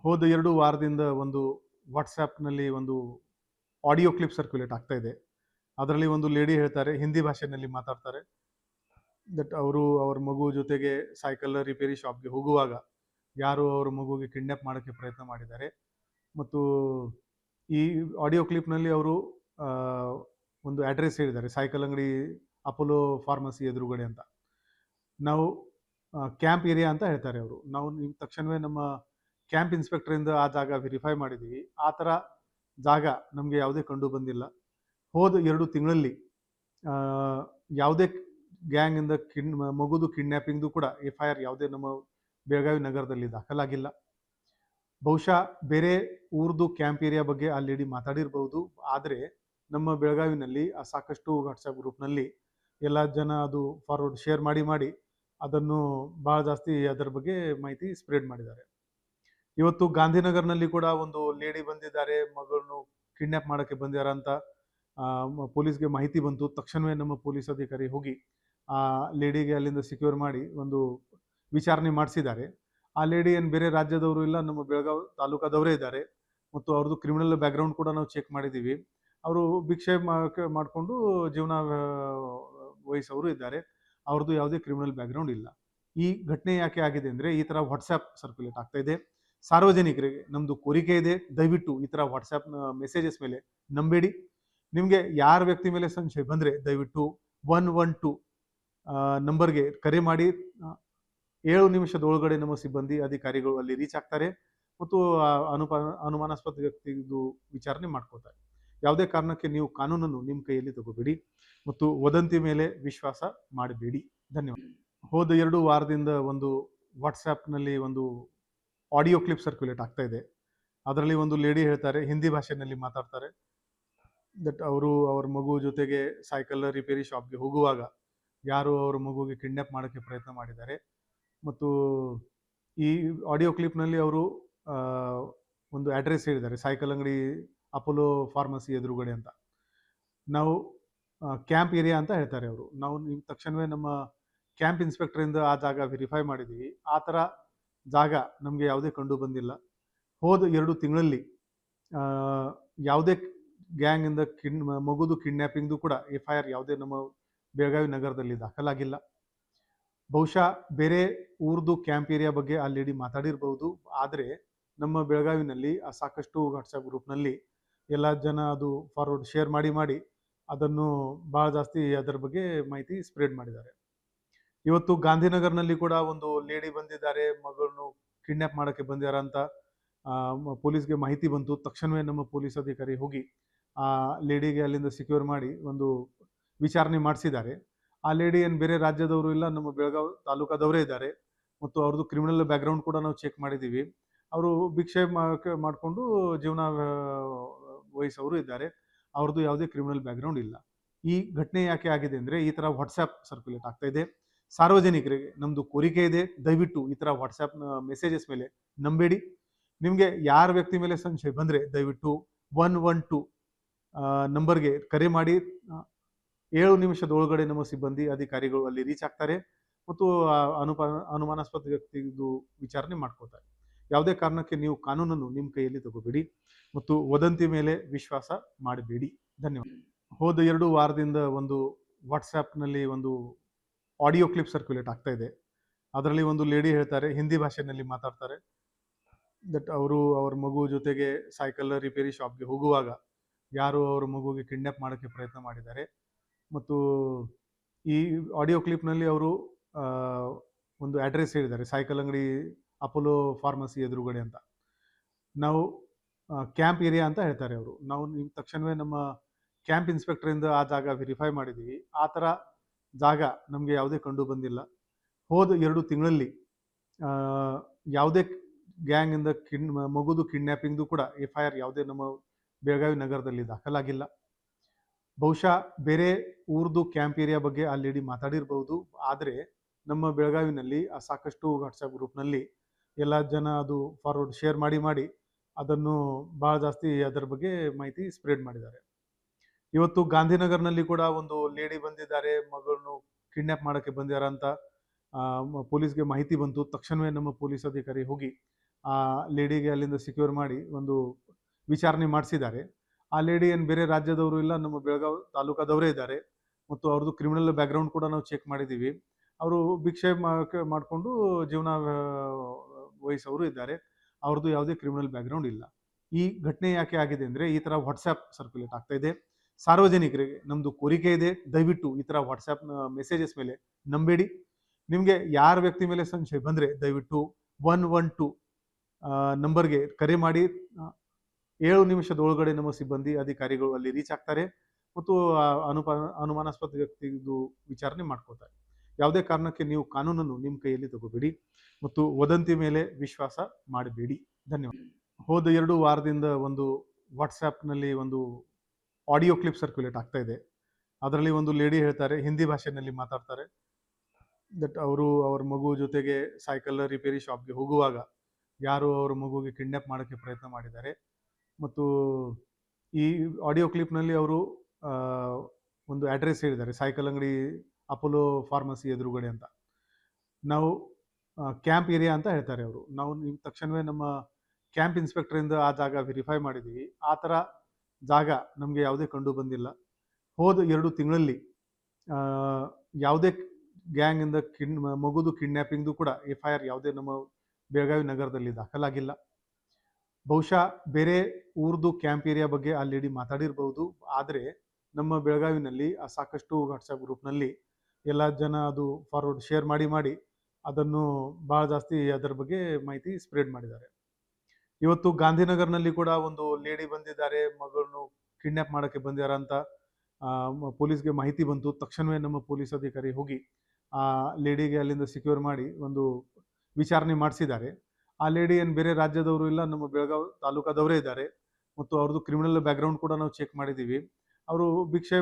ಹೋದ 2 ವಾರದಿಂದ ಒಂದು ವಾಟ್ಸ್‌ಆ್ಯಪ್‌ನಲ್ಲಿ ಒಂದು ಆಡಿಯೋ ಕ್ಲಿಪ್ ಸರ್ಕ್ಯುಲೇಟ್ ಆಗ್ತಾ ಇದೆ. ಅದರಲ್ಲಿ ಒಂದು ಲೇಡಿ ಹೇಳ್ತಾರೆ, ಹಿಂದಿ ಭಾಷೆನಲ್ಲಿ ಮಾತಾಡ್ತಾರೆ. ದಟ್ ಅವರು ಅವ್ರ ಮಗು ಜೊತೆಗೆ ಸೈಕಲ್ ರಿಪೇರಿ ಶಾಪ್‌ಗೆ ಹೋಗುವಾಗ ಯಾರೋ ಅವ್ರ ಮಗುಗೆ ಕಿಡ್ನಾಪ್ ಮಾಡೋಕ್ಕೆ ಪ್ರಯತ್ನ ಮಾಡಿದ್ದಾರೆ. ಮತ್ತು ಈ ಆಡಿಯೋ ಕ್ಲಿಪ್‌ನಲ್ಲಿ ಅವರು ಆ, ಒಂದು ಅಡ್ರೆಸ್ ಹೇಳಿದ್ದಾರೆ, ಸೈಕಲ್ ಅಂಗಡಿ ಅಪೋಲೋ ಫಾರ್ಮಸಿ ಎದುರುಗಡೆ ಅಂತ. ನಾವು ಕ್ಯಾಂಪ್ ಏರಿಯಾ ಅಂತ ಹೇಳ್ತಾರೆ ಅವರು. ನಾವು ತಕ್ಷಣವೇ ನಮ್ಮ ಕ್ಯಾಂಪ್ ಇನ್ಸ್ಪೆಕ್ಟರಿಂದ ಆ ಜಾಗ ವೆರಿಫೈ ಮಾಡಿದ್ದೀವಿ. ಆ ಥರ ಜಾಗ ನಮಗೆ ಯಾವುದೇ ಕಂಡು ಬಂದಿಲ್ಲ. ಹೋದ 2 ತಿಂಗಳಲ್ಲಿ ಆ, ಯಾವುದೇ ಗ್ಯಾಂಗಿಂದ ಮಗುದು ಕಿಡ್ನ್ಯಾಪಿಂಗ್ದು ಕೂಡ FIR ಯಾವುದೇ ನಮ್ಮ ಬೆಳಗಾವಿ ನಗರದಲ್ಲಿ ದಾಖಲಾಗಿಲ್ಲ. ಬಹುಶಃ ಬೇರೆ ಊರ್ದು ಕ್ಯಾಂಪ್ ಏರಿಯಾ ಬಗ್ಗೆ ಆ ಲೇಡಿ ಮಾತಾಡಿರ್ಬೋದು. ಆದರೆ ನಮ್ಮ ಬೆಳಗಾವಿನಲ್ಲಿ ಸಾಕಷ್ಟು ವಾಟ್ಸಪ್ ಗ್ರೂಪ್ನಲ್ಲಿ ಎಲ್ಲ ಜನ ಅದು ಫಾರ್ವರ್ಡ್ ಶೇರ್ ಮಾಡಿ ಅದನ್ನು ಭಾಳ ಜಾಸ್ತಿ ಅದರ ಬಗ್ಗೆ ಮಾಹಿತಿ ಸ್ಪ್ರೆಡ್ ಮಾಡಿದ್ದಾರೆ. ಇವತ್ತು ಗಾಂಧಿನಗರ್ನಲ್ಲಿ ಕೂಡ ಒಂದು ಲೇಡಿ ಬಂದಿದ್ದಾರೆ, ಮಗಳನ್ನು ಕಿಡ್ನಾಪ್ ಮಾಡೋಕ್ಕೆ ಬಂದಿದ್ದಾರೆ ಅಂತ ಪೊಲೀಸ್ಗೆ ಮಾಹಿತಿ ಬಂತು. ತಕ್ಷಣವೇ ನಮ್ಮ ಪೊಲೀಸ್ ಅಧಿಕಾರಿ ಹೋಗಿ ಆ ಲೇಡಿಗೆ ಅಲ್ಲಿಂದ ಸೆಕ್ಯೂರ್ ಮಾಡಿ ಒಂದು ವಿಚಾರಣೆ ಮಾಡಿಸಿದ್ದಾರೆ. ಆ ಲೇಡಿ ಏನು ಬೇರೆ ರಾಜ್ಯದವರು ಇಲ್ಲ, ನಮ್ಮ ಬೆಳಗಾವಿ ತಾಲೂಕಾದವರೇ ಇದ್ದಾರೆ. ಮತ್ತು ಅವ್ರದ್ದು ಕ್ರಿಮಿನಲ್ ಬ್ಯಾಕ್ಗ್ರೌಂಡ್ ಕೂಡ ನಾವು ಚೆಕ್ ಮಾಡಿದ್ದೀವಿ. ಅವರು ಭಿಕ್ಷೆ ಮಾಡಿಕೊಂಡು ಜೀವನ ವಹಿಸೋರು ಇದ್ದಾರೆ. ಅವ್ರದ್ದು ಯಾವುದೇ ಕ್ರಿಮಿನಲ್ ಬ್ಯಾಕ್ಗ್ರೌಂಡ್ ಇಲ್ಲ. ಈ ಘಟನೆ ಯಾಕೆ ಆಗಿದೆ ಅಂದರೆ, ಈ ಥರ ವಾಟ್ಸ್ಆ್ಯಪ್ ಸರ್ಕ್ಯುಲೇಟ್ ಆಗ್ತಾ ಇದೆ. ಸಾರ್ವಜನಿಕರಿಗೆ ನಮ್ಮದು ಕೋರಿಕೆ ಇದೆ, ದಯವಿಟ್ಟು ಈ ಥರ ವಾಟ್ಸ್ಆ್ಯಪ್ ಮೆಸೇಜಸ್ ಮೇಲೆ ನಂಬೇಡಿ. ನಿಮಗೆ ಯಾರ ವ್ಯಕ್ತಿ ಮೇಲೆ ಸಂಶಯ ಬಂದರೆ ದಯವಿಟ್ಟು 112 ನಂಬರ್ಗೆ ಕರೆ ಮಾಡಿ. 7 ನಿಮಿಷದೊಳಗಡೆ ನಮ್ಮ ಸಿಬ್ಬಂದಿ ಅಧಿಕಾರಿಗಳು ಅಲ್ಲಿ ರೀಚ್ ಆಗ್ತಾರೆ ಮತ್ತು ಅನುಮಾನಾಸ್ಪದ ವ್ಯಕ್ತಿದು ವಿಚಾರಣೆ ಮಾಡ್ಕೋತಾರೆ. ಯಾವುದೇ ಕಾರಣಕ್ಕೆ ನೀವು ಕಾನೂನನ್ನು ನಿಮ್ಮ ಕೈಯಲ್ಲಿ ತಗೋಬೇಡಿ ಮತ್ತು ವದಂತಿ ಮೇಲೆ ವಿಶ್ವಾಸ ಮಾಡಬೇಡಿ. ಧನ್ಯವಾದ. ಹೋದ 2 ವಾರದಿಂದ ಒಂದು ವಾಟ್ಸ್ಆ್ಯಪ್‌ನಲ್ಲಿ ಒಂದು ಆಡಿಯೋ ಕ್ಲಿಪ್ ಸರ್ಕ್ಯುಲೇಟ್ ಆಗ್ತಾ ಇದೆ. ಅದರಲ್ಲಿ ಒಂದು ಲೇಡಿ ಹೇಳ್ತಾರೆ, ಹಿಂದಿ ಭಾಷೆನಲ್ಲಿ ಮಾತಾಡ್ತಾರೆ. ದಟ್ ಅವರು ಅವ್ರ ಮಗು ಜೊತೆಗೆ ಸೈಕಲ್ ರಿಪೇರಿ ಶಾಪ್‌ಗೆ ಹೋಗುವಾಗ ಯಾರೋ ಅವ್ರ ಮಗುಗೆ ಕಿಡ್ನಾಪ್ ಮಾಡೋಕ್ಕೆ ಪ್ರಯತ್ನ ಮಾಡಿದ್ದಾರೆ. ಮತ್ತು ಈ ಆಡಿಯೋ ಕ್ಲಿಪ್‌ನಲ್ಲಿ ಅವರು ಒಂದು ಅಡ್ರೆಸ್ ಹೇಳಿದ್ದಾರೆ, ಸೈಕಲ್ ಅಂಗಡಿ ಅಪೋಲೋ ಫಾರ್ಮಸಿ ಎದುರುಗಡೆ ಅಂತ. ನಾವು ಕ್ಯಾಂಪ್ ಏರಿಯಾ ಅಂತ ಹೇಳ್ತಾರೆ ಅವರು. ನಾವು ತಕ್ಷಣವೇ ನಮ್ಮ ಕ್ಯಾಂಪ್ ಇನ್ಸ್ಪೆಕ್ಟರಿಂದ ಆ ಜಾಗ ವೆರಿಫೈ ಮಾಡಿದ್ದೀವಿ. ಆ ಥರ ಜಾಗ ನಮಗೆ ಯಾವುದೇ ಕಂಡು ಬಂದಿಲ್ಲ. ಹೋದ 2 ತಿಂಗಳಲ್ಲಿ ಯಾವುದೇ ಗ್ಯಾಂಗಿಂದ ಮಗುದು ಕಿಡ್ನ್ಯಾಪಿಂಗ್ದು ಕೂಡ FIR ಯಾವುದೇ ನಮ್ಮ ಬೆಳಗಾವಿ ನಗರದಲ್ಲಿ ದಾಖಲಾಗಿಲ್ಲ. ಬಹುಶಃ ಬೇರೆ ಊರ್ದು ಕ್ಯಾಂಪ್ ಏರಿಯಾ ಬಗ್ಗೆ ಆ ಲೇಡಿ ಮಾತಾಡಿರ್ಬೋದು. ಆದರೆ ನಮ್ಮ ಬೆಳಗಾವಿನಲ್ಲಿ ಸಾಕಷ್ಟು ವಾಟ್ಸಪ್ ಗ್ರೂಪ್ನಲ್ಲಿ ಎಲ್ಲ ಜನ ಅದು ಫಾರ್ವರ್ಡ್ ಶೇರ್ ಮಾಡಿ ಅದನ್ನು ಭಾಳ ಜಾಸ್ತಿ ಅದರ ಬಗ್ಗೆ ಮಾಹಿತಿ ಸ್ಪ್ರೆಡ್ ಮಾಡಿದ್ದಾರೆ. ಇವತ್ತು ಗಾಂಧಿನಗರ್ನಲ್ಲಿ ಕೂಡ ಒಂದು ಲೇಡಿ ಬಂದಿದ್ದಾರೆ, ಮಗಳನ್ನು ಕಿಡ್ನಾಪ್ ಮಾಡೋಕ್ಕೆ ಬಂದಿದ್ದಾರೆ ಅಂತ ಪೊಲೀಸ್ಗೆ ಮಾಹಿತಿ ಬಂತು. ತಕ್ಷಣವೇ ನಮ್ಮ ಪೊಲೀಸ್ ಅಧಿಕಾರಿ ಹೋಗಿ ಆ ಲೇಡಿಗೆ ಅಲ್ಲಿಂದ ಸೆಕ್ಯೂರ್ ಮಾಡಿ ಒಂದು ವಿಚಾರಣೆ ಮಾಡಿಸಿದ್ದಾರೆ. ಆ ಲೇಡಿ ಏನು ಬೇರೆ ರಾಜ್ಯದವರು ಇಲ್ಲ, ನಮ್ಮ ಬೆಳಗಾವಿ ತಾಲೂಕಾದವರೇ ಇದ್ದಾರೆ. ಮತ್ತು ಅವ್ರದ್ದು ಕ್ರಿಮಿನಲ್ ಬ್ಯಾಕ್ಗ್ರೌಂಡ್ ಕೂಡ ನಾವು ಚೆಕ್ ಮಾಡಿದ್ದೀವಿ. ಅವರು ಭಿಕ್ಷೆ ಮಾಡಿಕೊಂಡು ಜೀವನ ವಹಿಸೋರು ಇದ್ದಾರೆ. ಅವ್ರದ್ದು ಯಾವುದೇ ಕ್ರಿಮಿನಲ್ ಬ್ಯಾಕ್ಗ್ರೌಂಡ್ ಇಲ್ಲ. ಈ ಘಟನೆ ಯಾಕೆ ಆಗಿದೆ ಅಂದರೆ, ಈ ಥರ ವಾಟ್ಸ್ಆ್ಯಪ್ ಸರ್ಕ್ಯುಲೇಟ್ ಆಗ್ತಾ ಇದೆ. ಸಾರ್ವಜನಿಕರಿಗೆ ನಮ್ಮದು ಕೋರಿಕೆ ಇದೆ, ದಯವಿಟ್ಟು ಈ ಥರ ವಾಟ್ಸ್ಆ್ಯಪ್ ಮೆಸೇಜಸ್ ಮೇಲೆ ನಂಬೇಡಿ. ನಿಮಗೆ ಯಾರ ವ್ಯಕ್ತಿ ಮೇಲೆ ಸಂಶಯ ಬಂದರೆ ದಯವಿಟ್ಟು 112 ನಂಬರ್ಗೆ ಕರೆ ಮಾಡಿ. 7 ನಿಮಿಷದೊಳಗಡೆ ನಮ್ಮ ಸಿಬ್ಬಂದಿ ಅಧಿಕಾರಿಗಳು ಅಲ್ಲಿ ರೀಚ್ ಆಗ್ತಾರೆ ಮತ್ತು ಅನುಮಾನಾಸ್ಪದ ವ್ಯಕ್ತಿದು ವಿಚಾರಣೆ ಮಾಡ್ಕೋತಾರೆ. ಯಾವುದೇ ಕಾರಣಕ್ಕೆ ನೀವು ಕಾನೂನನ್ನು ನಿಮ್ಮ ಕೈಯಲ್ಲಿ ತಗೋಬೇಡಿ ಮತ್ತು ವದಂತಿ ಮೇಲೆ ವಿಶ್ವಾಸ ಮಾಡಬೇಡಿ. ಧನ್ಯವಾದ. ಹೋದ 2 ವಾರದಿಂದ ಒಂದು ವಾಟ್ಸ್ಆ್ಯಪ್‌ನಲ್ಲಿ ಒಂದು ಆಡಿಯೋ ಕ್ಲಿಪ್ ಸರ್ಕ್ಯುಲೇಟ್ ಆಗ್ತಾ ಇದೆ. ಅದರಲ್ಲಿ ಒಂದು ಲೇಡಿ ಹೇಳ್ತಾರೆ, ಹಿಂದಿ ಭಾಷೆನಲ್ಲಿ ಮಾತಾಡ್ತಾರೆ. ದಟ್ ಅವರು ಅವ್ರ ಮಗು ಜೊತೆಗೆ ಸೈಕಲ್ ರಿಪೇರಿ ಶಾಪ್‌ಗೆ ಹೋಗುವಾಗ ಯಾರೋ ಅವ್ರ ಮಗುಗೆ ಕಿಡ್ನಾಪ್ ಮಾಡೋಕ್ಕೆ ಪ್ರಯತ್ನ ಮಾಡಿದ್ದಾರೆ. ಮತ್ತು ಈ ಆಡಿಯೋ ಕ್ಲಿಪ್‌ನಲ್ಲಿ ಅವರು ಒಂದು ಅಡ್ರೆಸ್ ಹೇಳಿದ್ದಾರೆ, ಸೈಕಲ್ ಅಂಗಡಿ ಅಪೋಲೋ ಫಾರ್ಮಸಿ ಎದುರುಗಡೆ ಅಂತ. ನಾವು ಕ್ಯಾಂಪ್ ಏರಿಯಾ ಅಂತ ಹೇಳ್ತಾರೆ ಅವರು. ನಾವು ತಕ್ಷಣವೇ ನಮ್ಮ ಕ್ಯಾಂಪ್ ಇನ್ಸ್ಪೆಕ್ಟರಿಂದ ಆ ಜಾಗ ವೆರಿಫೈ ಮಾಡಿದ್ದೀವಿ. ಆ ಥರ ಜಾಗ ನಮಗೆ ಯಾವುದೇ ಕಂಡು ಬಂದಿಲ್ಲ. ಹೋದ 2 ತಿಂಗಳಲ್ಲಿ ಯಾವುದೇ ಗ್ಯಾಂಗಿಂದ ಮಗುದು ಕಿಡ್ನ್ಯಾಪಿಂಗ್ದು ಕೂಡ FIR ಯಾವುದೇ ನಮ್ಮ ಬೆಳಗಾವಿ ನಗರದಲ್ಲಿ ದಾಖಲಾಗಿಲ್ಲ. ಬಹುಶಃ ಬೇರೆ ಊರ್ದು ಕ್ಯಾಂಪ್ ಏರಿಯಾ ಬಗ್ಗೆ ಆ ಲೇಡಿ ಮಾತಾಡಿರ್ಬೋದು. ಆದರೆ ನಮ್ಮ ಬೆಳಗಾವಿನಲ್ಲಿ ಸಾಕಷ್ಟು ವಾಟ್ಸಪ್ ಗ್ರೂಪ್ನಲ್ಲಿ ಎಲ್ಲ ಜನ ಅದು ಫಾರ್ವರ್ಡ್ ಶೇರ್ ಮಾಡಿ ಅದನ್ನು ಭಾಳ ಜಾಸ್ತಿ ಅದರ ಬಗ್ಗೆ ಮಾಹಿತಿ ಸ್ಪ್ರೆಡ್ ಮಾಡಿದ್ದಾರೆ. ಇವತ್ತು ಗಾಂಧಿನಗರ್ನಲ್ಲಿ ಕೂಡ ಒಂದು ಲೇಡಿ ಬಂದಿದ್ದಾರೆ, ಮಗಳನ್ನು ಕಿಡ್ನಾಪ್ ಮಾಡೋಕ್ಕೆ ಬಂದಿದ್ದಾರೆ ಅಂತ ಪೊಲೀಸ್ಗೆ ಮಾಹಿತಿ ಬಂತು. ತಕ್ಷಣವೇ ನಮ್ಮ ಪೊಲೀಸ್ ಅಧಿಕಾರಿ ಹೋಗಿ ಆ ಲೇಡಿಗೆ ಅಲ್ಲಿಂದ ಸಿಕ್ಯೂರ್ ಮಾಡಿ ಒಂದು ವಿಚಾರಣೆ ಮಾಡಿಸಿದ್ದಾರೆ. ಆ ಲೇಡಿ ಏನು ಬೇರೆ ರಾಜ್ಯದವರು ಇಲ್ಲ, ನಮ್ಮ ಬೆಳಗಾವಿ ತಾಲೂಕಾದವರೇ ಇದ್ದಾರೆ ಮತ್ತು ಅವ್ರದ್ದು ಕ್ರಿಮಿನಲ್ ಬ್ಯಾಕ್ಗ್ರೌಂಡ್ ಕೂಡ ನಾವು ಚೆಕ್ ಮಾಡಿದ್ದೀವಿ. ಅವರು ಭಿಕ್ಷೆ ಮಾಡಿಕೊಂಡು ಜೀವನ ವಹಿಸೋರು ಇದ್ದಾರೆ. ಅವ್ರದ್ದು ಯಾವುದೇ ಕ್ರಿಮಿನಲ್ ಬ್ಯಾಕ್ಗ್ರೌಂಡ್ ಇಲ್ಲ. ಈ ಘಟನೆ ಯಾಕೆ ಆಗಿದೆ ಅಂದರೆ, ಈ ಥರ ವಾಟ್ಸ್ಆ್ಯಪ್ ಸರ್ಕ್ಯುಲೇಟ್ ಆಗ್ತಾ ಇದೆ. ಸಾರ್ವಜನಿಕರಿಗೆ ನಮ್ಮದು ಕೋರಿಕೆ ಇದೆ, ದಯವಿಟ್ಟು ಈ ಥರ ವಾಟ್ಸ್ಆ್ಯಪ್ನ ಮೆಸೇಜಸ್ ಮೇಲೆ ನಂಬೇಡಿ. ನಿಮಗೆ ಯಾರ ವ್ಯಕ್ತಿ ಮೇಲೆ ಸಂಶಯ ಬಂದರೆ ದಯವಿಟ್ಟು 112 ನಂಬರ್ಗೆ ಕರೆ ಮಾಡಿ. 7 ನಿಮಿಷದ ಒಳಗಡೆ ನಮ್ಮ ಸಿಬ್ಬಂದಿ ಅಧಿಕಾರಿಗಳು ಅಲ್ಲಿ ರೀಚ್ ಆಗ್ತಾರೆ ಮತ್ತು ಅನುಮಾನಾಸ್ಪದ ವ್ಯಕ್ತಿದು ವಿಚಾರಣೆ ಮಾಡ್ಕೋತಾರೆ. ಯಾವುದೇ ಕಾರಣಕ್ಕೆ ನೀವು ಕಾನೂನನ್ನು ನಿಮ್ಮ ಕೈಯಲ್ಲಿ ತಗೋಬೇಡಿ ಮತ್ತು ವದಂತಿ ಮೇಲೆ ವಿಶ್ವಾಸ ಮಾಡಬೇಡಿ. ಧನ್ಯವಾದ. ಹೋದ 2 ವಾರದಿಂದ ಒಂದು ವಾಟ್ಸ್ಆ್ಯಪ್ನಲ್ಲಿ ಒಂದು ಆಡಿಯೋ ಕ್ಲಿಪ್ ಸರ್ಕ್ಯುಲೇಟ್ ಆಗ್ತಾ ಇದೆ. ಅದರಲ್ಲಿ ಒಂದು ಲೇಡಿ ಹೇಳ್ತಾರೆ, ಹಿಂದಿ ಭಾಷೆಯಲ್ಲಿ ಮಾತಾಡ್ತಾರೆ, ದಟ್ ಅವರು ಅವ್ರ ಮಗು ಜೊತೆಗೆ ಸೈಕಲ್ ರಿಪೇರಿ ಶಾಪ್ಗೆ ಹೋಗುವಾಗ ಯಾರು ಅವ್ರ ಮಗುಗೆ ಕಿಡ್ನ್ಯಾಪ್ ಮಾಡೋಕ್ಕೆ ಪ್ರಯತ್ನ ಮಾಡಿದ್ದಾರೆ. ಮತ್ತು ಈ ಆಡಿಯೋ ಕ್ಲಿಪ್ನಲ್ಲಿ ಅವರು ಒಂದು ಅಡ್ರೆಸ್ ಹೇಳಿದ್ದಾರೆ, ಸೈಕಲ್ ಅಂಗಡಿ ಅಪೋಲೋ ಫಾರ್ಮಸಿ ಎದುರುಗಡೆ ಅಂತ. ನಾವು ಕ್ಯಾಂಪ್ ಏರಿಯಾ ಅಂತ ಹೇಳ್ತಾರೆ ಅವರು. ನಾವು ತಕ್ಷಣವೇ ನಮ್ಮ ಕ್ಯಾಂಪ್ ಇನ್ಸ್ಪೆಕ್ಟರಿಂದ ಆ ಜಾಗ ವೆರಿಫೈ ಮಾಡಿದ್ದೀವಿ. ಆ ಥರ ಜಾಗ ನಮಗೆ ಯಾವುದೇ ಕಂಡು ಬಂದಿಲ್ಲ. ಹೋದ 2 ತಿಂಗಳಲ್ಲಿ ಯಾವುದೇ ಗ್ಯಾಂಗಿಂದ ಮಗುದು ಕಿಡ್ನ್ಯಾಪಿಂಗ್ದು ಕೂಡ FIR ಯಾವುದೇ ನಮ್ಮ ಬೆಳಗಾವಿ ನಗರದಲ್ಲಿ ದಾಖಲಾಗಿಲ್ಲ. ಬಹುಶಃ ಬೇರೆ ಊರ್ದು ಕ್ಯಾಂಪ್ ಏರಿಯಾ ಬಗ್ಗೆ ಆ ಲೇಡಿ ಮಾತಾಡಿರ್ಬೋದು. ಆದರೆ ನಮ್ಮ ಬೆಳಗಾವಿನಲ್ಲಿ ಸಾಕಷ್ಟು ವಾಟ್ಸಪ್ ಗ್ರೂಪ್ನಲ್ಲಿ ಎಲ್ಲ ಜನ ಅದು ಫಾರ್ವರ್ಡ್ ಶೇರ್ ಮಾಡಿ ಅದನ್ನು ಭಾಳ ಜಾಸ್ತಿ ಅದರ ಬಗ್ಗೆ ಮಾಹಿತಿ ಸ್ಪ್ರೆಡ್ ಮಾಡಿದ್ದಾರೆ. ಇವತ್ತು ಗಾಂಧಿನಗರ್ನಲ್ಲಿ ಕೂಡ ಒಂದು ಲೇಡಿ ಬಂದಿದ್ದಾರೆ, ಮಗಳನ್ನು ಕಿಡ್ನ್ಯಾಪ್ ಮಾಡೋಕ್ಕೆ ಬಂದಿದ್ದಾರೆ ಅಂತ ಪೊಲೀಸ್ಗೆ ಮಾಹಿತಿ ಬಂತು. ತಕ್ಷಣವೇ ನಮ್ಮ ಪೊಲೀಸ್ ಅಧಿಕಾರಿ ಹೋಗಿ ಆ ಲೇಡಿಗೆ ಅಲ್ಲಿಂದ ಸಿಕ್ಯೂರ್ ಮಾಡಿ ಒಂದು ವಿಚಾರಣೆ ಮಾಡಿಸಿದ್ದಾರೆ. ಆ ಲೇಡಿ ಏನು ಬೇರೆ ರಾಜ್ಯದವರು ಇಲ್ಲ, ನಮ್ಮ ಬೆಳಗಾವಿ ತಾಲೂಕಾದವರೇ ಇದ್ದಾರೆ ಮತ್ತು ಅವ್ರದ್ದು ಕ್ರಿಮಿನಲ್ ಬ್ಯಾಕ್ಗ್ರೌಂಡ್ ಕೂಡ ನಾವು ಚೆಕ್ ಮಾಡಿದ್ದೀವಿ. ಅವರು ಭಿಕ್ಷೆ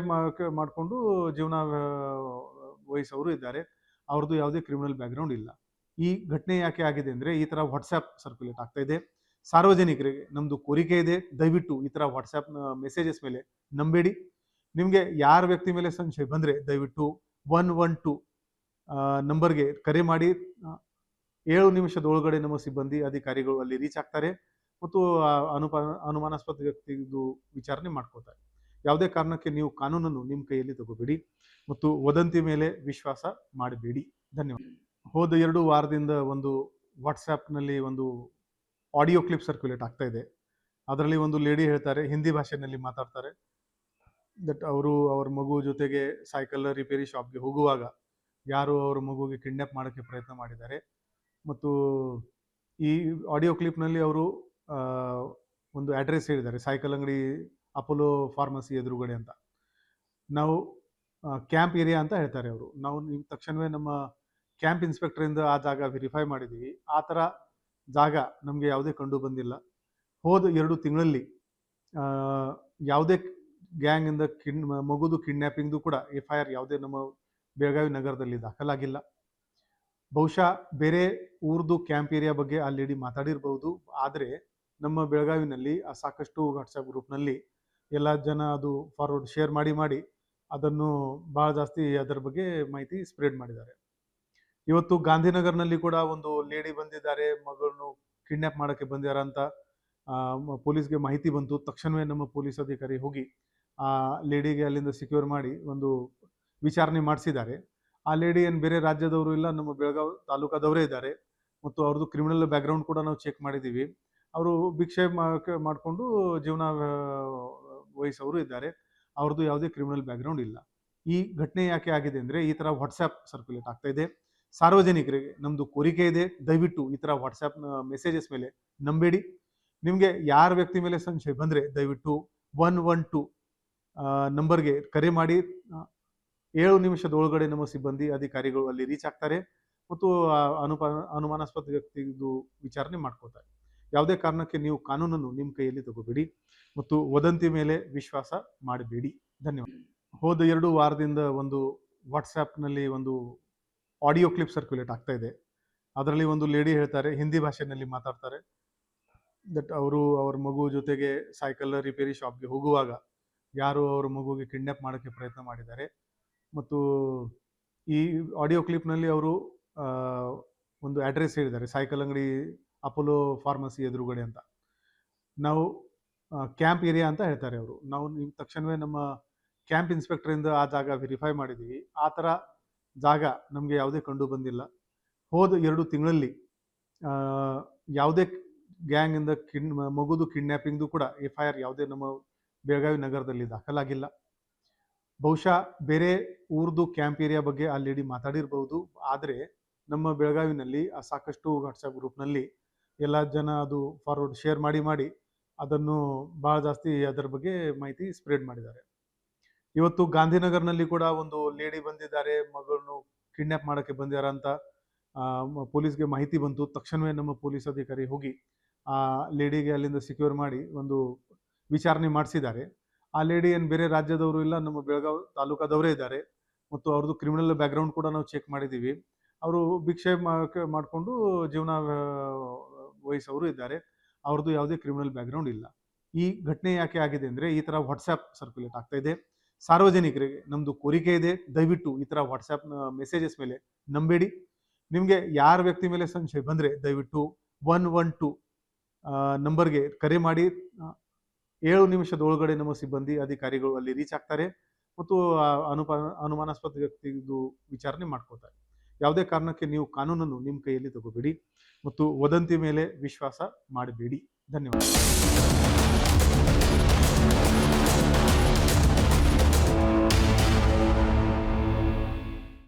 ಮಾಡಿಕೊಂಡು ಜೀವನ ವಹಿಸೋರು ಇದ್ದಾರೆ. ಅವ್ರದ್ದು ಯಾವುದೇ ಕ್ರಿಮಿನಲ್ ಬ್ಯಾಕ್ಗ್ರೌಂಡ್ ಇಲ್ಲ. ಈ ಘಟನೆ ಯಾಕೆ ಆಗಿದೆ ಅಂದರೆ, ಈ ಥರ ವಾಟ್ಸ್ಆ್ಯಪ್ ಸರ್ಕ್ಯುಲೇಟ್ ಆಗ್ತಾ ಇದೆ. ಸಾರ್ವಜನಿಕರಿಗೆ ನಮ್ಮದು ಕೋರಿಕೆ ಇದೆ, ದಯವಿಟ್ಟು ಈ ಥರ ವಾಟ್ಸ್ಆ್ಯಪ್ನ ಮೆಸೇಜಸ್ ಮೇಲೆ ನಂಬೇಡಿ. ನಿಮಗೆ ಯಾರ ವ್ಯಕ್ತಿ ಮೇಲೆ ಸಂಶಯ ಬಂದರೆ ದಯವಿಟ್ಟು 112 ನಂಬರ್ಗೆ ಕರೆ ಮಾಡಿ. 7 ನಿಮಿಷದ ಒಳಗಡೆ ನಮ್ಮ ಸಿಬ್ಬಂದಿ ಅಧಿಕಾರಿಗಳು ಅಲ್ಲಿ ರೀಚ್ ಆಗ್ತಾರೆ ಮತ್ತು ಅನುಮಾನಾಸ್ಪದ ವ್ಯಕ್ತಿದು ವಿಚಾರಣೆ ಮಾಡ್ಕೋತಾರೆ. ಯಾವುದೇ ಕಾರಣಕ್ಕೆ ನೀವು ಕಾನೂನನ್ನು ನಿಮ್ಮ ಕೈಯಲ್ಲಿ ತಗೋಬೇಡಿ ಮತ್ತು ವದಂತಿ ಮೇಲೆ ವಿಶ್ವಾಸ ಮಾಡಬೇಡಿ. ಧನ್ಯವಾದ. ಹೋದ 2 ವಾರದಿಂದ ಒಂದು ವಾಟ್ಸ್ಆ್ಯಪ್ನಲ್ಲಿ ಒಂದು ಆಡಿಯೋ ಕ್ಲಿಪ್ ಸರ್ಕ್ಯುಲೇಟ್ ಆಗ್ತಾ ಇದೆ. ಅದರಲ್ಲಿ ಒಂದು ಲೇಡಿ ಹೇಳ್ತಾರೆ, ಹಿಂದಿ ಭಾಷೆಯಲ್ಲಿ ಮಾತಾಡ್ತಾರೆ, ದಟ್ ಅವರು ಅವ್ರ ಮಗು ಜೊತೆಗೆ ಸೈಕಲ್ ರಿಪೇರಿ ಶಾಪ್ಗೆ ಹೋಗುವಾಗ ಯಾರು ಅವ್ರ ಮಗುಗೆ ಕಿಡ್ನ್ಯಾಪ್ ಮಾಡೋಕ್ಕೆ ಪ್ರಯತ್ನ ಮಾಡಿದ್ದಾರೆ. ಮತ್ತು ಈ ಆಡಿಯೋ ಕ್ಲಿಪ್ನಲ್ಲಿ ಅವರು ಒಂದು ಅಡ್ರೆಸ್ ಹೇಳಿದ್ದಾರೆ, ಸೈಕಲ್ ಅಂಗಡಿ ಅಪೋಲೋ ಫಾರ್ಮಸಿ ಎದುರುಗಡೆ ಅಂತ. ನಾವು ಕ್ಯಾಂಪ್ ಏರಿಯಾ ಅಂತ ಹೇಳ್ತಾರೆ ಅವರು. ನಾವು ತಕ್ಷಣವೇ ನಮ್ಮ ಕ್ಯಾಂಪ್ ಇನ್ಸ್ಪೆಕ್ಟರಿಂದ ಆ ಜಾಗ ವೆರಿಫೈ ಮಾಡಿದ್ದೀವಿ. ಆ ಥರ ಜಾಗ ನಮಗೆ ಯಾವುದೇ ಕಂಡು ಬಂದಿಲ್ಲ. ಹೋದ 2 ತಿಂಗಳಲ್ಲಿ ಯಾವುದೇ ಗ್ಯಾಂಗಿಂದ ಮಗುದು ಕಿಡ್ನ್ಯಾಪಿಂಗ್ದು ಕೂಡ FIR ಯಾವುದೇ ನಮ್ಮ ಬೆಳಗಾವಿ ನಗರದಲ್ಲಿ ದಾಖಲಾಗಿಲ್ಲ. ಬಹುಶಃ ಬೇರೆ ಊರ್ದು ಕ್ಯಾಂಪ್ ಏರಿಯಾ ಬಗ್ಗೆ ಆ ಲೇಡಿ ಮಾತಾಡಿರ್ಬೋದು. ಆದರೆ ನಮ್ಮ ಬೆಳಗಾವಿನಲ್ಲಿ ಸಾಕಷ್ಟು ವಾಟ್ಸಪ್ ಗ್ರೂಪ್ನಲ್ಲಿ ಎಲ್ಲ ಜನ ಅದು ಫಾರ್ವರ್ಡ್ ಶೇರ್ ಮಾಡಿ ಅದನ್ನು ಭಾಳ ಜಾಸ್ತಿ ಅದರ ಬಗ್ಗೆ ಮಾಹಿತಿ ಸ್ಪ್ರೆಡ್ ಮಾಡಿದ್ದಾರೆ. ಇವತ್ತು ಗಾಂಧಿನಗರ್ನಲ್ಲಿ ಕೂಡ ಒಂದು ಲೇಡಿ ಬಂದಿದ್ದಾರೆ, ಮಗಳನ್ನು ಕಿಡ್ನ್ಯಾಪ್ ಮಾಡೋಕ್ಕೆ ಬಂದಿದ್ದಾರೆ ಅಂತ ಪೊಲೀಸ್ಗೆ ಮಾಹಿತಿ ಬಂತು. ತಕ್ಷಣವೇ ನಮ್ಮ ಪೊಲೀಸ್ ಅಧಿಕಾರಿ ಹೋಗಿ ಆ ಲೇಡಿಗೆ ಅಲ್ಲಿಂದ ಸಿಕ್ಯೂರ್ ಮಾಡಿ ಒಂದು ವಿಚಾರಣೆ ಮಾಡಿಸಿದ್ದಾರೆ. ಆ ಲೇಡಿ ಏನು ಬೇರೆ ರಾಜ್ಯದವರು ಇಲ್ಲ, ನಮ್ಮ ಬೆಳಗಾವಿ ತಾಲೂಕಾದವರೇ ಇದ್ದಾರೆ ಮತ್ತು ಅವ್ರದ್ದು ಕ್ರಿಮಿನಲ್ ಬ್ಯಾಕ್ಗ್ರೌಂಡ್ ಕೂಡ ನಾವು ಚೆಕ್ ಮಾಡಿದ್ದೀವಿ. ಅವರು ಭಿಕ್ಷೆ ಮಾಡಿಕೊಂಡು ಜೀವನ ವಹಿಸೋರು ಇದ್ದಾರೆ. ಅವ್ರದ್ದು ಯಾವುದೇ ಕ್ರಿಮಿನಲ್ ಬ್ಯಾಕ್ಗ್ರೌಂಡ್ ಇಲ್ಲ. ಈ ಘಟನೆ ಯಾಕೆ ಆಗಿದೆ ಅಂದರೆ, ಈ ಥರ ವಾಟ್ಸ್ಆ್ಯಪ್ ಸರ್ಕ್ಯುಲೇಟ್ ಆಗ್ತಾ ಇದೆ. ಸಾರ್ವಜನಿಕರಿಗೆ ನಮ್ಮದು ಕೋರಿಕೆ ಇದೆ, ದಯವಿಟ್ಟು ಈ ಥರ ವಾಟ್ಸ್ಆ್ಯಪ್ನ ಮೆಸೇಜಸ್ ಮೇಲೆ ನಂಬೇಡಿ. ನಿಮಗೆ ಯಾರ ವ್ಯಕ್ತಿ ಮೇಲೆ ಸಂಶಯ ಬಂದರೆ ದಯವಿಟ್ಟು 112 ನಂಬರ್ಗೆ ಕರೆ ಮಾಡಿ. 7 ನಿಮಿಷದ ಒಳಗಡೆ ನಮ್ಮ ಸಿಬ್ಬಂದಿ ಅಧಿಕಾರಿಗಳು ಅಲ್ಲಿ ರೀಚ್ ಆಗ್ತಾರೆ ಮತ್ತು ಅನುಮಾನಾಸ್ಪದ ವ್ಯಕ್ತಿದು ವಿಚಾರಣೆ ಮಾಡ್ಕೋತಾರೆ. ಯಾವುದೇ ಕಾರಣಕ್ಕೆ ನೀವು ಕಾನೂನನ್ನು ನಿಮ್ಮ ಕೈಯಲ್ಲಿ ತಗೋಬೇಡಿ ಮತ್ತು ವದಂತಿ ಮೇಲೆ ವಿಶ್ವಾಸ ಮಾಡಬೇಡಿ. ಧನ್ಯವಾದ. ಹೋದ 2 ವಾರದಿಂದ ಒಂದು ವಾಟ್ಸ್ಆ್ಯಪ್ನಲ್ಲಿ ಒಂದು ಆಡಿಯೋ ಕ್ಲಿಪ್ ಸರ್ಕ್ಯುಲೇಟ್ ಆಗ್ತಾ ಇದೆ. ಅದರಲ್ಲಿ ಒಂದು ಲೇಡಿ ಹೇಳ್ತಾರೆ, ಹಿಂದಿ ಭಾಷೆಯಲ್ಲಿ ಮಾತಾಡ್ತಾರೆ, ದಟ್ ಅವರು ಅವ್ರ ಮಗು ಜೊತೆಗೆ ಸೈಕಲ್ ರಿಪೇರಿ ಶಾಪ್ಗೆ ಹೋಗುವಾಗ ಯಾರು ಅವ್ರ ಮಗುಗೆ ಕಿಡ್ನ್ಯಾಪ್ ಮಾಡೋಕ್ಕೆ ಪ್ರಯತ್ನ ಮಾಡಿದ್ದಾರೆ. ಮತ್ತು ಈ ಆಡಿಯೋ ಕ್ಲಿಪ್ನಲ್ಲಿ ಅವರು ಒಂದು ಅಡ್ರೆಸ್ ಹೇಳಿದ್ದಾರೆ, ಸೈಕಲ್ ಅಂಗಡಿ ಅಪೋಲೋ ಫಾರ್ಮಸಿ ಎದುರುಗಡೆ ಅಂತ. ನಾವು ಕ್ಯಾಂಪ್ ಏರಿಯಾ ಅಂತ ಹೇಳ್ತಾರೆ ಅವರು. ನಾವು ನೀವು ತಕ್ಷಣವೇ ನಮ್ಮ ಕ್ಯಾಂಪ್ ಇನ್ಸ್ಪೆಕ್ಟರಿಂದ ಆ ಜಾಗ ವೆರಿಫೈ ಮಾಡಿದ್ದೀವಿ. ಆ ಥರ ಜಾಗ ನಮಗೆ ಯಾವುದೇ ಕಂಡು ಬಂದಿಲ್ಲ. ಹೋದ 2 ತಿಂಗಳಲ್ಲಿ ಯಾವುದೇ ಗ್ಯಾಂಗಿಂದ ಮಗುದು ಕಿಡ್ನ್ಯಾಪಿಂಗ್ದು ಕೂಡ FIR ಯಾವುದೇ ನಮ್ಮ ಬೆಳಗಾವಿ ನಗರದಲ್ಲಿ ದಾಖಲಾಗಿಲ್ಲ. ಬಹುಶಃ ಬೇರೆ ಊರ್ದು ಕ್ಯಾಂಪ್ ಏರಿಯಾ ಬಗ್ಗೆ ಆ ಲೇಡಿ ಮಾತಾಡಿರ್ಬೋದು. ಆದರೆ ನಮ್ಮ ಬೆಳಗಾವಿನಲ್ಲಿ ಸಾಕಷ್ಟು ವಾಟ್ಸಪ್ ಗ್ರೂಪ್ನಲ್ಲಿ ಎಲ್ಲ ಜನ ಅದು ಫಾರ್ವರ್ಡ್ ಶೇರ್ ಮಾಡಿ ಅದನ್ನು ಭಾಳ ಜಾಸ್ತಿ ಅದರ ಬಗ್ಗೆ ಮಾಹಿತಿ ಸ್ಪ್ರೆಡ್ ಮಾಡಿದ್ದಾರೆ. ಇವತ್ತು ಗಾಂಧಿನಗರ್ನಲ್ಲಿ ಕೂಡ ಒಂದು ಲೇಡಿ ಬಂದಿದ್ದಾರೆ, ಮಗಳನ್ನು ಕಿಡ್ನ್ಯಾಪ್ ಮಾಡೋಕ್ಕೆ ಬಂದಿದ್ದಾರೆ ಅಂತ ಪೊಲೀಸ್ಗೆ ಮಾಹಿತಿ ಬಂತು. ತಕ್ಷಣವೇ ನಮ್ಮ ಪೊಲೀಸ್ ಅಧಿಕಾರಿ ಹೋಗಿ ಆ ಲೇಡಿಗೆ ಅಲ್ಲಿಂದ ಸೆಕ್ಯೂರ್ ಮಾಡಿ ಒಂದು ವಿಚಾರಣೆ ಮಾಡಿಸಿದ್ದಾರೆ. ಆ ಲೇಡಿ ಏನು ಬೇರೆ ರಾಜ್ಯದವರು ಇಲ್ಲ, ನಮ್ಮ ಬೆಳಗಾವಿ ತಾಲೂಕಾದವರೇ ಇದ್ದಾರೆ. ಮತ್ತು ಅವ್ರದ್ದು ಕ್ರಿಮಿನಲ್ ಬ್ಯಾಕ್ಗ್ರೌಂಡ್ ಕೂಡ ನಾವು ಚೆಕ್ ಮಾಡಿದ್ದೀವಿ. ಅವರು ಭಿಕ್ಷೆ ಮಾಡಿಕೊಂಡು ಜೀವನ ವಹಿಸೋರು ಇದ್ದಾರೆ. ಅವ್ರದ್ದು ಯಾವುದೇ ಕ್ರಿಮಿನಲ್ ಬ್ಯಾಕ್ಗ್ರೌಂಡ್ ಇಲ್ಲ. ಈ ಘಟನೆ ಯಾಕೆ ಆಗಿದೆ ಅಂದರೆ ಈ ಥರ ವಾಟ್ಸಪ್ ಸರ್ಕ್ಯುಲೇಟ್ ಆಗ್ತಾ ಇದೆ. ಸಾರ್ವಜನಿಕರಿಗೆ ನಮ್ಮದು ಕೋರಿಕೆ ಇದೆ, ದಯವಿಟ್ಟು ಈ ಥರ ವಾಟ್ಸಪ್ ಮೆಸೇಜಸ್ ಮೇಲೆ ನಂಬೇಡಿ. ನಿಮಗೆ ಯಾರ ವ್ಯಕ್ತಿ ಮೇಲೆ ಸಂಶಯ ಬಂದರೆ ದಯವಿಟ್ಟು 112 ನಂಬರ್ಗೆ ಕರೆ ಮಾಡಿ. 7 ನಿಮಿಷದೊಳಗಡೆ ನಮ್ಮ ಸಿಬ್ಬಂದಿ ಅಧಿಕಾರಿಗಳು ಅಲ್ಲಿ ರೀಚ್ ಆಗ್ತಾರೆ ಮತ್ತು ಅನುಮಾನಾಸ್ಪದ ವ್ಯಕ್ತಿದು ವಿಚಾರಣೆ ಮಾಡ್ಕೋತಾರೆ. ಯಾವುದೇ ಕಾರಣಕ್ಕೆ ನೀವು ಕಾನೂನನ್ನು ನಿಮ್ಮ ಕೈಯಲ್ಲಿ ತಗೋಬೇಡಿ ಮತ್ತು ವದಂತಿ ಮೇಲೆ ವಿಶ್ವಾಸ ಮಾಡಬೇಡಿ. ಧನ್ಯವಾದ.